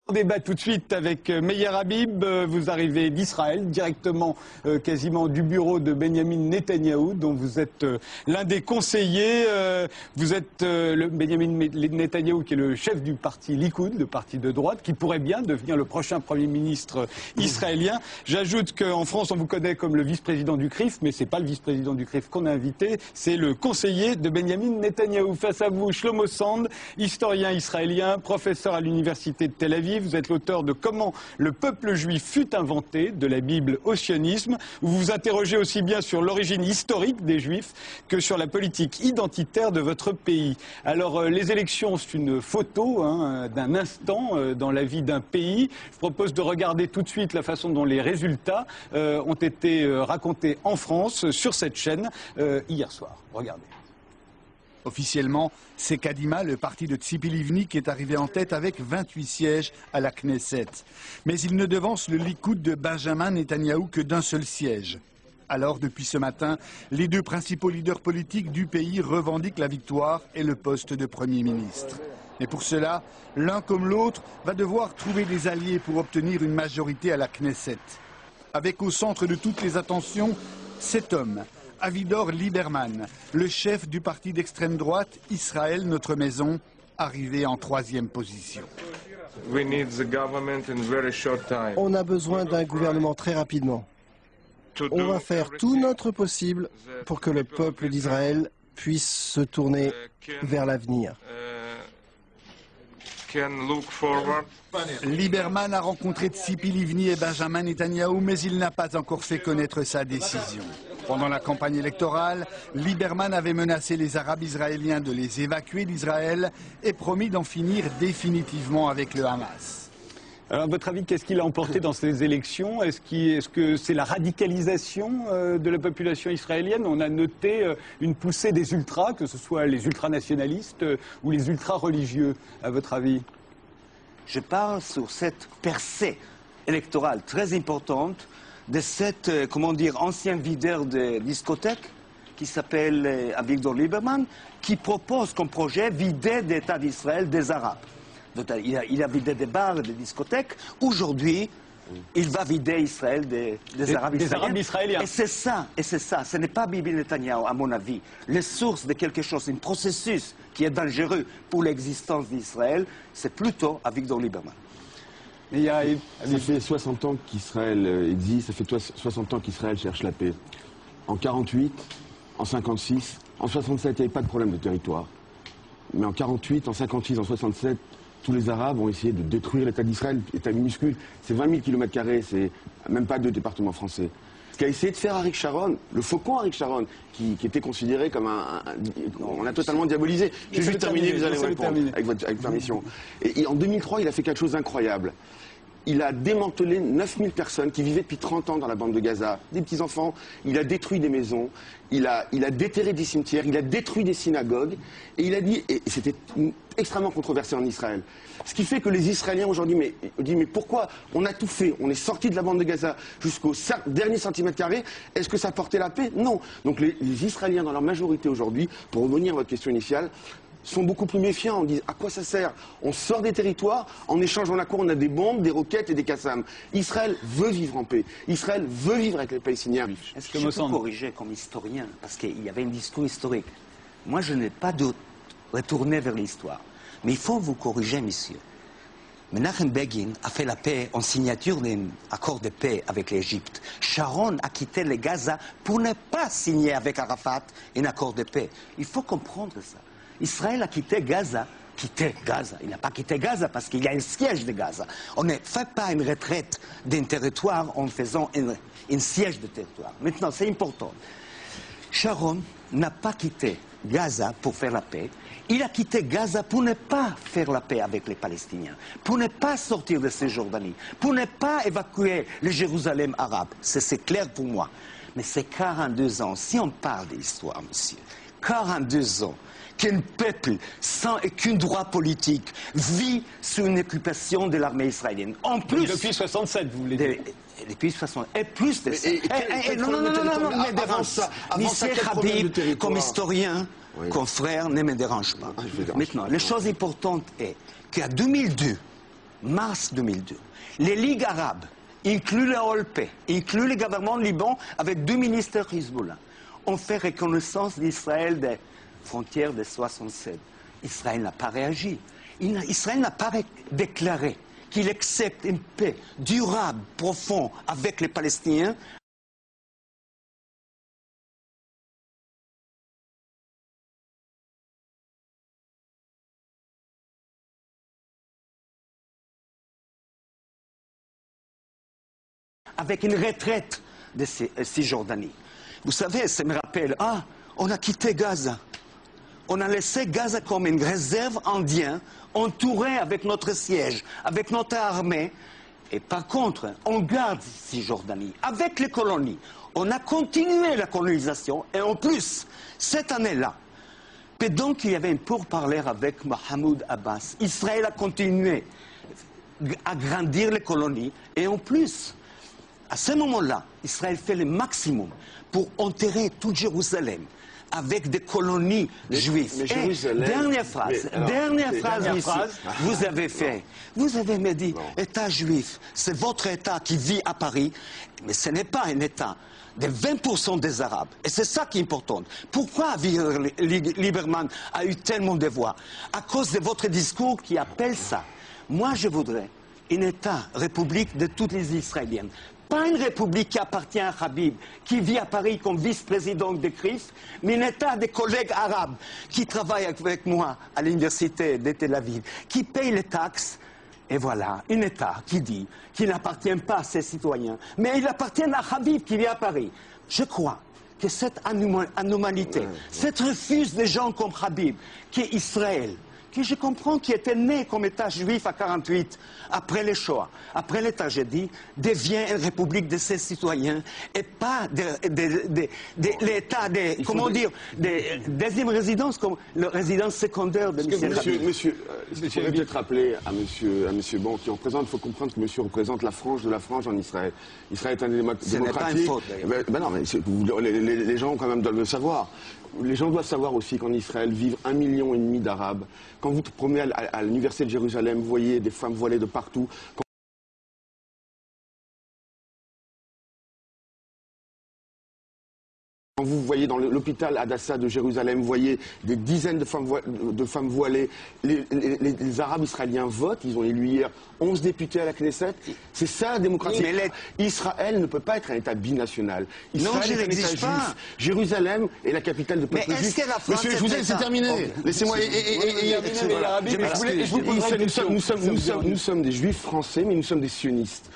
On débat tout de suite avec Meyer Habib. Vous arrivez d'Israël, directement quasiment du bureau de Benjamin Netanyahou, dont vous êtes l'un des conseillers. Vous êtes le Benjamin Netanyahou, qui est le chef du parti Likoud, le parti de droite, qui pourrait bien devenir le prochain Premier ministre israélien. J'ajoute qu'en France, on vous connaît comme le vice-président du CRIF, mais ce n'est pas le vice-président du CRIF qu'on a invité, c'est le conseiller de Benjamin Netanyahou. Face à vous, Shlomo Sand, historien israélien, professeur à l'université de Tel Aviv. Vous êtes l'auteur de Comment le peuple juif fut inventé, de la Bible au sionisme. Vous vous interrogez aussi bien sur l'origine historique des Juifs que sur la politique identitaire de votre pays. Alors, les élections, c'est une photo d'un instant dans la vie d'un pays. Je propose de regarder tout de suite la façon dont les résultats ont été racontés en France sur cette chaîne hier soir. Regardez. Officiellement, c'est Kadima, le parti de Tzipi Livni, qui est arrivé en tête avec 28 sièges à la Knesset. Mais il ne devance le Likoud de Benjamin Netanyahou que d'un seul siège. Alors, depuis ce matin, les deux principaux leaders politiques du pays revendiquent la victoire et le poste de Premier ministre. Mais pour cela, l'un comme l'autre va devoir trouver des alliés pour obtenir une majorité à la Knesset. Avec au centre de toutes les attentions, cet homme, Avigdor Lieberman, le chef du parti d'extrême droite Israël Notre Maison, arrivé en 3e position. On a besoin d'un gouvernement très rapidement. On va faire tout notre possible pour que le peuple d'Israël puisse se tourner vers l'avenir. Lieberman a rencontré Tzipi Livni et Benjamin Netanyahou, mais il n'a pas encore fait connaître sa décision. Pendant la campagne électorale, Lieberman avait menacé les Arabes israéliens de les évacuer d'Israël et promis d'en finir définitivement avec le Hamas. Alors, à votre avis, qu'est-ce qu'il a emporté dans ces élections? Est-ce que c'est la radicalisation de la population israélienne? On a noté une poussée des ultras, que ce soit les ultranationalistes ou les ultra-religieux, à votre avis? Je parle sur cette percée électorale très importante de cet, ancien videur de discothèque qui s'appelle Avigdor Lieberman, qui propose comme projet vider l'État d'Israël des Arabes. Donc, il a vidé des bars, des discothèques. Aujourd'hui, il va vider Israël des Arabes israéliens. Et c'est ça, ce n'est pas Bibi Netanyahou, à mon avis. Les sources de quelque chose, un processus qui est dangereux pour l'existence d'Israël, c'est plutôt Avigdor Lieberman. Ça fait 60 ans qu'Israël existe, ça fait 60 ans qu'Israël cherche la paix. En 48, en 56, en 67, il n'y avait pas de problème de territoire. Mais en 48, en 56, en 67, tous les Arabes ont essayé de détruire l'État d'Israël, État minuscule. C'est 20 000 km², c'est même pas 2 départements français. Ce qu'a essayé de faire Aric Sharon, le faucon Aric Sharon, qui était considéré comme on l'a totalement diabolisé. Je vais juste terminer, vous allez répondre, avec permission. Et en 2003, il a fait quelque chose d'incroyable. Il a démantelé 9000 personnes qui vivaient depuis 30 ans dans la bande de Gaza, des petits-enfants. Il a détruit des maisons, il a déterré des cimetières, il a détruit des synagogues. Et il a dit, et c'était extrêmement controversé en Israël, ce qui fait que les Israéliens aujourd'hui disent mais pourquoi on a tout fait, on est sorti de la bande de Gaza jusqu'au dernier centimètre carré, est-ce que ça portait la paix? Non. Donc les Israéliens dans leur majorité aujourd'hui, pour revenir à votre question initiale, sont beaucoup plus méfiants. On dit à quoi ça sert? On sort des territoires, en échange on a quoi? On a des bombes, des roquettes et des Qassams. Israël veut vivre en paix. Israël veut vivre avec les Palestiniens. Est-ce que je peux corriger comme historien? Parce qu'il y avait un discours historique. Moi je n'ai pas de retourner vers l'histoire. Mais il faut vous corriger, monsieur. Menachem Begin a fait la paix en signature d'un accord de paix avec l'Égypte. Sharon a quitté le Gaza pour ne pas signer avec Arafat un accord de paix. Il faut comprendre ça. Israël a quitté Gaza. Il n'a pas quitté Gaza parce qu'il y a un siège de Gaza. On ne fait pas une retraite d'un territoire en faisant un siège de territoire. Maintenant, c'est important. Sharon n'a pas quitté Gaza pour faire la paix. Il a quitté Gaza pour ne pas faire la paix avec les Palestiniens, pour ne pas sortir de Cisjordanie, pour ne pas évacuer le Jérusalem arabe. C'est clair pour moi. Mais c'est 42 ans, si on parle de l'histoire, monsieur, 42 ans qu'un peuple sans aucun droit politique vit sous une occupation de l'armée israélienne. En plus, depuis 67, vous voulez dire? Depuis 60, et plus de ça. Non, ne me dérange pas. Monsieur Habib, comme historien, confrère, ne me dérange pas. Maintenant, la chose importante est qu'en 2002, mars 2002, les ligues arabes, inclus le OLP, inclus le gouvernement liban avec 2 ministres Hezbollah, ont fait reconnaissance d'Israël des frontières de 67. Israël n'a pas réagi. Israël n'a pas déclaré qu'il accepte une paix durable, profonde avec les Palestiniens. Avec une retraite de Cisjordanie. Vous savez, ça me rappelle, on a quitté Gaza. On a laissé Gaza comme une réserve indienne, entourée avec notre siège, avec notre armée. Et par contre, on garde Cisjordanie. Avec les colonies, on a continué la colonisation. Et en plus, cette année-là, pendant qu'il y avait un pourparler avec Mahmoud Abbas, Israël a continué à grandir les colonies. Et en plus, à ce moment-là, Israël fait le maximum pour enterrer toute Jérusalem avec des colonies juives. Et dernière phrase, vous avez fait. Vous avez me dit, État juif, c'est votre État qui vit à Paris, mais ce n'est pas un État de 20% des Arabes. Et c'est ça qui est important. Pourquoi Lieberman a eu tellement de voix? À cause de votre discours qui appelle ça. Moi, je voudrais un État, république de toutes les Israéliennes. Pas une république qui appartient à Habib, qui vit à Paris comme vice-président de CRIF, mais un État des collègues arabes qui travaillent avec moi à l'université de Tel Aviv, qui payent les taxes. Et voilà, un État qui dit qu'il n'appartient pas à ses citoyens, mais il appartient à Habib qui vit à Paris. Je crois que cette anomalité, cette refus des gens comme Habib, qui est Israël, qui je comprends qui était né comme État juif à 48, après les Shoah, après les tragédies, devient une république de ses citoyens et pas l'État des, comment dire, des deuxième résidence, comme la résidence secondaire de M. Habib. Monsieur, il faudrait peut-être rappeler à monsieur Bon, qui représente, il faut comprendre que monsieur représente la frange de la frange en Israël. Israël est un démocratique. Ce n'est pas une faute, d'ailleurs. Ben non, mais les gens quand même doivent le savoir. Les gens doivent savoir aussi qu'en Israël vivent 1,5 million d'Arabes. Quand vous promenez à l'université de Jérusalem, vous voyez des femmes voilées de partout. Quand vous voyez dans l'hôpital Hadassah de Jérusalem, vous voyez des dizaines de femmes voilées. Les Arabes israéliens votent, ils ont élu hier 11 députés à la Knesset. C'est ça la démocratie. Mais Israël ne peut pas être un État binational. Israël non, je est un État pas. juif. Jérusalem est la capitale de peuple juif. Monsieur, je vous ai, c'est terminé. Laissez-moi. Nous sommes des juifs français, mais nous sommes des sionistes.